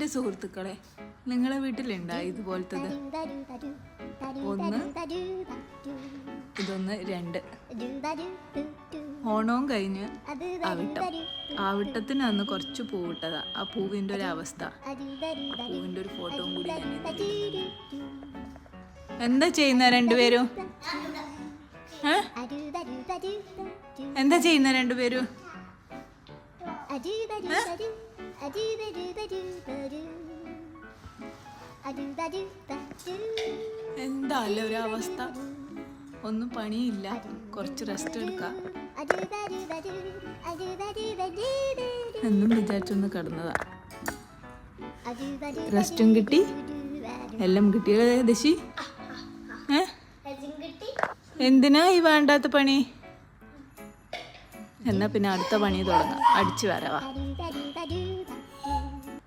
എൻ്റെ സുഹൃത്തുക്കളെ, നിങ്ങളെ വീട്ടിലുണ്ടോ ഇതുപോലത്തത്? ഒന്ന്, ഇതൊന്ന്, രണ്ട്. ഓണവും കഴിഞ്ഞ് ആവിട്ടത്തിന് അന്ന് കുറച്ച് പൂവിട്ടതാ. ആ പൂവിൻ്റെ ഒരു അവസ്ഥ, പൂവിൻ്റെ ഒരു ഫോട്ടോയും കൂടി ഞാൻ എന്താ ചെയ്യുന്ന രണ്ടുപേരും? എന്താ ചെയ്യുന്ന രണ്ടുപേരും? എന്താ അല്ലേ ഒരു അവസ്ഥ? ഒന്നും പണിയില്ല, കുറച്ച് റെസ്റ്റ് എടുക്കാം എന്നും വിചാരിച്ചൊന്ന് കിടന്നതാ. റെസ്റ്റും കിട്ടി, എല്ലാം കിട്ടിയത്. ദശി എന്തിനാ ഈ വേണ്ടാത്ത പണി? എന്നാ പിന്നെ അടുത്ത പണി തുടങ്ങാം. അടിച്ചു വരവാ.